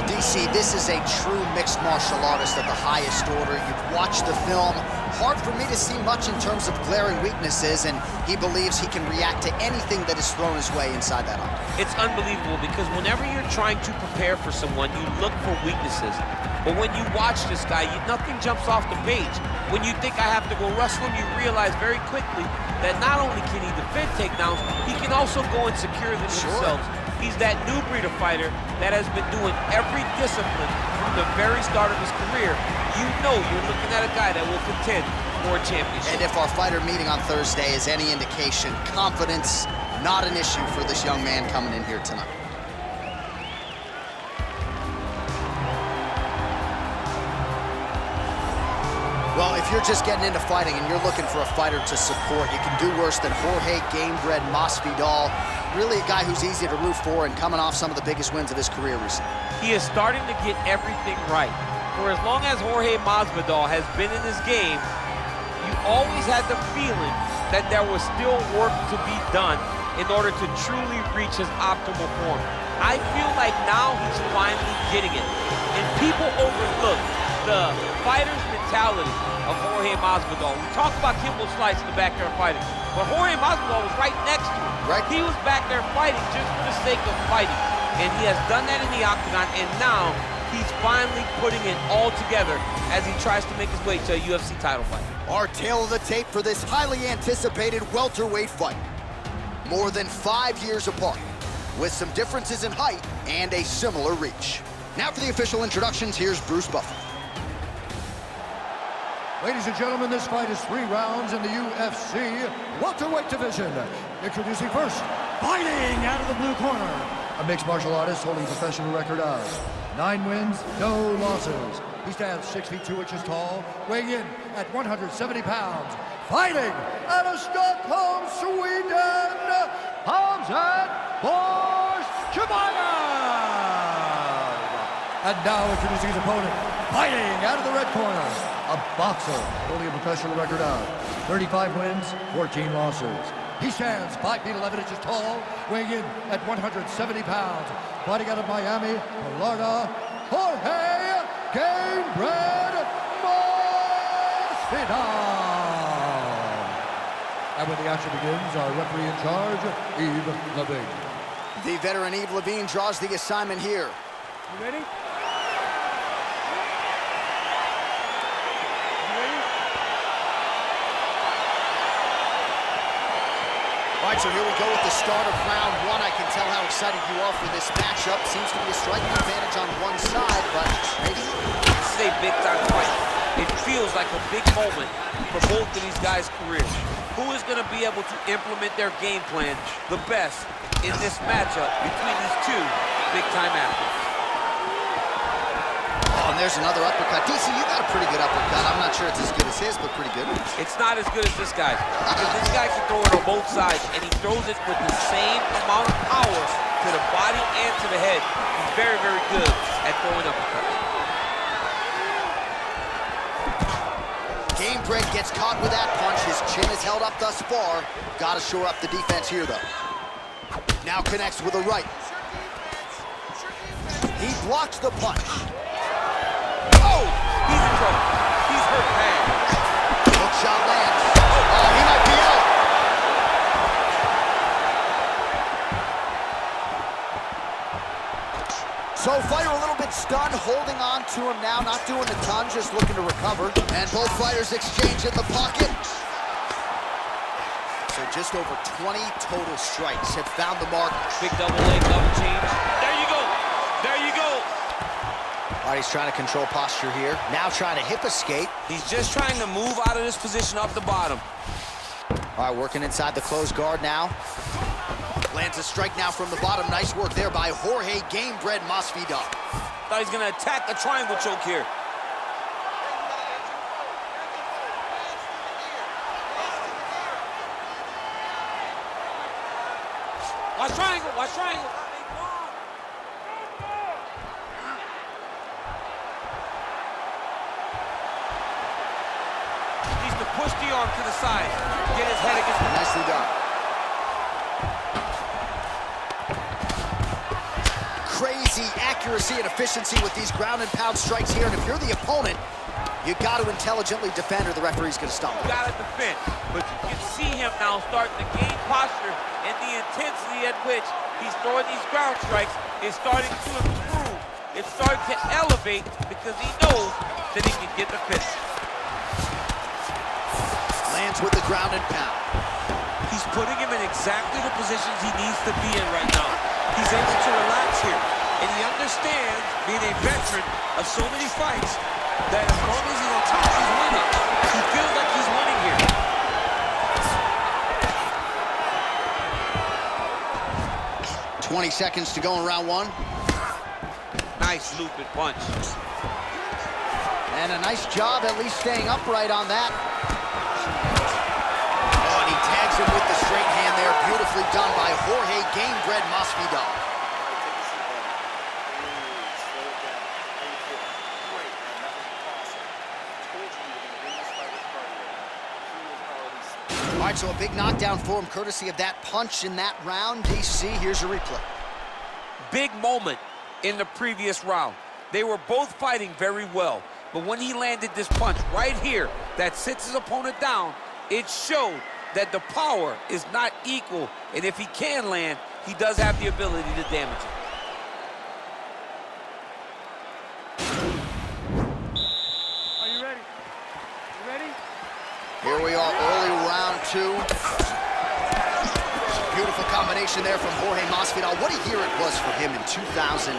DC, this is a true mixed martial artist of the highest order. You've watched the film. Hard for me to see much in terms of glaring weaknesses, and he believes he can react to anything that is thrown his way inside that octagon. It's unbelievable because whenever you're trying to prepare for someone, you look for weaknesses. But when you watch this guy, nothing jumps off the page. When you think I have to go wrestle him, you realize very quickly that not only can he defend takedowns, he can also go and secure them themselves. He's that new breed of fighter that has been doing every discipline from the very start of his career. You know you're looking at a guy that will contend for a championship. And if our fighter meeting on Thursday is any indication, confidence, not an issue for this young man coming in here tonight. Well, if you're just getting into fighting and you're looking for a fighter to support, you can do worse than Jorge "Gamebred" Masvidal. Really a guy who's easy to root for and coming off some of the biggest wins of his career recently. He is starting to get everything right. For as long as Jorge Masvidal has been in this game, you always had the feeling that there was still work to be done in order to truly reach his optimal form. I feel like now he's finally getting it. And people overlook the fighter's mentality of Jorge Masvidal. We talk about Kimbo Slice in the backyard fighting, but Jorge Masvidal was right next to him. Right. He was back there fighting just for the sake of fighting. And he has done that in the octagon, and now he's finally putting it all together as he tries to make his way to a UFC title fight. Our tale of the tape for this highly anticipated welterweight fight. More than 5 years apart, with some differences in height and a similar reach. Now for the official introductions, here's Bruce Buffer. Ladies and gentlemen, this fight is 3 rounds in the UFC welterweight division. Introducing first, fighting out of the blue corner, a mixed martial artist holding a professional record of 9 wins, no losses. He stands 6 feet 2 inches tall, weighing in at 170 pounds. Fighting out of Stockholm, Sweden, Hamzat Chimaев. And now introducing his opponent, fighting out of the red corner, a boxer holding a professional record of 35 wins, 14 losses. He stands 5 feet 11 inches tall, weighing in at 170 pounds. Fighting out of Miami, Florida, Jorge "Gamebred" Masvidal. And when the action begins, our referee in charge, Yves Levine. The veteran Yves Levine draws the assignment here. You ready? All right, so here we go with the start of round 1. I can tell how excited you are for this matchup. Seems to be a striking advantage on one side, but maybe... This is a big-time fight. It feels like a big moment for both of these guys' careers. Who is going to be able to implement their game plan the best in this matchup between these two big-time athletes? Oh, and there's another uppercut. DC, you got a pretty good uppercut. I'm not sure it's as good as his, but pretty good. It's not as good as this guy, because this guy can throw it on both sides, and he throws it with the same amount of power to the body and to the head. He's very, very good at throwing uppercuts. Gamebred gets caught with that punch. His chin is held up thus far. Got to shore up the defense here, though. Now connects with a right. He blocks the punch. Oh, he's in trouble. He's hurt bad. Hook shot lands. Oh, he might be out. So fighter a little bit stunned, holding on to him now, not doing a ton, just looking to recover. And both fighters exchange in the pocket. So just over 20 total strikes have found the mark. Big double leg, double change. There you go. There you go. All right, he's trying to control posture here. Now trying to hip escape. He's just trying to move out of this position off the bottom. All right, working inside the closed guard now. Lands a strike now from the bottom. Nice work there by Jorge "Gamebred" Masvidal. Thought he's gonna attack a triangle choke here. Watch triangle, watch triangle. Needs to push the arm to the side. Get his head against the... Nicely done. Crazy accurate accuracy and efficiency with these ground and pound strikes here, and if you're the opponent, you got to intelligently defend or the referee's going to stop. You got to defend, but you can see him now starting to gain posture, and the intensity at which he's throwing these ground strikes is starting to improve. It's starting to elevate because he knows that he can get the finish. Lands with the ground and pound. He's putting him in exactly the positions he needs to be in right now. He's able to relax here, and he understands, being a veteran of so many fights, that as long as he's on top, he's winning. He feels like he's winning here. 20 seconds to go in round one. Nice looping punch. And a nice job at least staying upright on that. Oh, and he tags him with the straight hand there. Beautifully done by Jorge Gamebred Masvidal. All right, so a big knockdown for him, courtesy of that punch in that round. DC, here's your replay. Big moment in the previous round. They were both fighting very well, but when he landed this punch right here that sits his opponent down, it showed that the power is not equal, and if he can land, he does have the ability to damage it. Are you ready? You ready? Here we are, early round two. Beautiful combination there from Jorge Masvidal. What a year it was for him in 2019.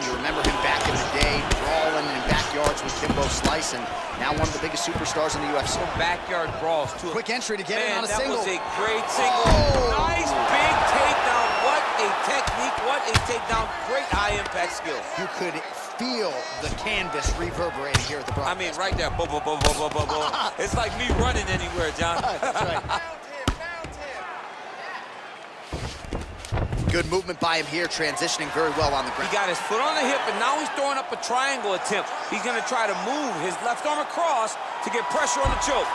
You remember him back in the day, brawling in backyards with Kimbo Slice, and now one of the biggest superstars in the UFC. Backyard brawls, too. Quick entry to get in on a that single. Was a great single. Oh. Nice big takedown. What a technique, what a takedown. Great high-impact skill. You could feel the canvas reverberating here at the broadcast. I mean, right there. Boom, boom, boom, boom, boom, boom, boom. It's like me running anywhere, John. That's right. Good movement by him here, transitioning very well on the ground. He got his foot on the hip, and now he's throwing up a triangle attempt. He's going to try to move his left arm across to get pressure on the choke.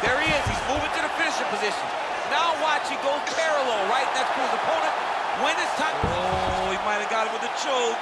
There he is. He's moving to the finisher position. Now watch, he goes parallel right next to his opponent. When it's time... Oh, he might have got him with a choke.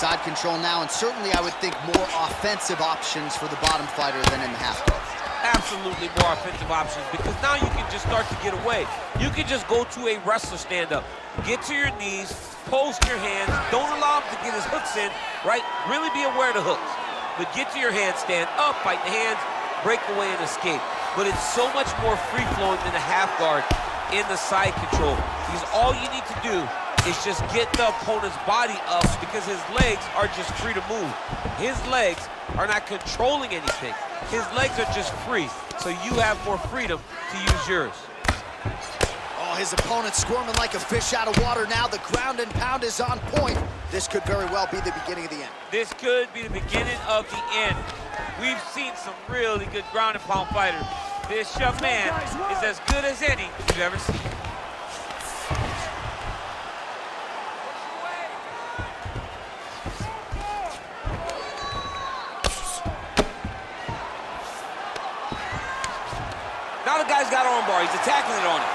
Side control now, and certainly I would think more offensive options for the bottom fighter than in the half guard. Absolutely more offensive options, because now you can just start to get away. You can just go to a wrestler stand-up. Get to your knees, post your hands, don't allow him to get his hooks in, right? Really be aware of the hooks. But get to your hands, stand up, fight the hands, break away and escape. But it's so much more free-flowing than the half guard in the side control, because all you need to do is just get the opponent's body up, because his legs are just free to move. His legs are not controlling anything. His legs are just free, so you have more freedom to use yours. Oh, his opponent squirming like a fish out of water now. The ground and pound is on point. This could very well be the beginning of the end. This could be the beginning of the end. We've seen some really good ground and pound fighters. This young man is as good as any you've ever seen. Now the guy's got armbar. He's attacking it on him.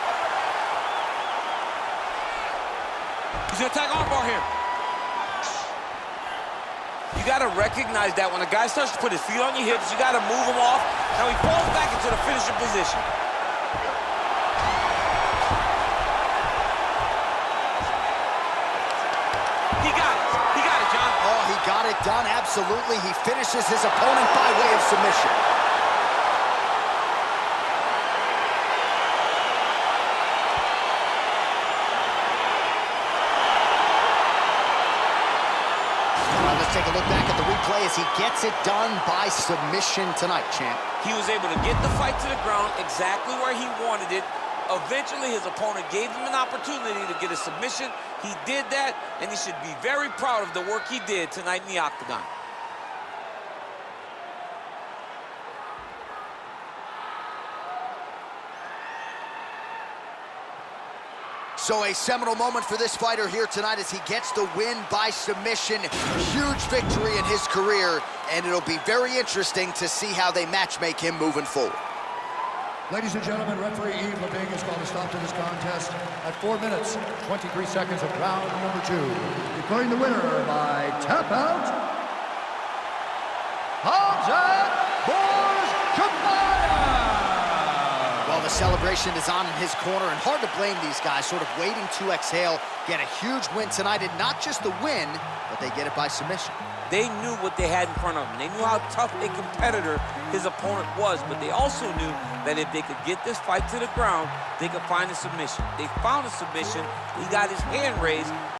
He's gonna attack armbar here. You gotta recognize that when a guy starts to put his feet on your hips, you gotta move him off. Now he falls back into the finishing position. He got it. He got it, John. Oh, he got it done, absolutely. He finishes his opponent by way of submission. Take a look back at the replay as he gets it done by submission tonight, champ. He was able to get the fight to the ground exactly where he wanted it. Eventually, his opponent gave him an opportunity to get a submission. He did that, and he should be very proud of the work he did tonight in the octagon. So a seminal moment for this fighter here tonight as he gets the win by submission. Huge victory in his career, and it'll be very interesting to see how they matchmake him moving forward. Ladies and gentlemen, referee Yves Leving has called a stop to this contest at 4 minutes, 23 seconds of round number 2. Declaring the winner by tap out, Hamzat Chimaев! Well, the celebration is on in his corner, and hard to blame these guys, sort of waiting to exhale, get a huge win tonight, and not just the win, but they get it by submission. They knew what they had in front of them. They knew how tough a competitor his opponent was, but they also knew that if they could get this fight to the ground, they could find a submission. They found a submission. He got his hand raised.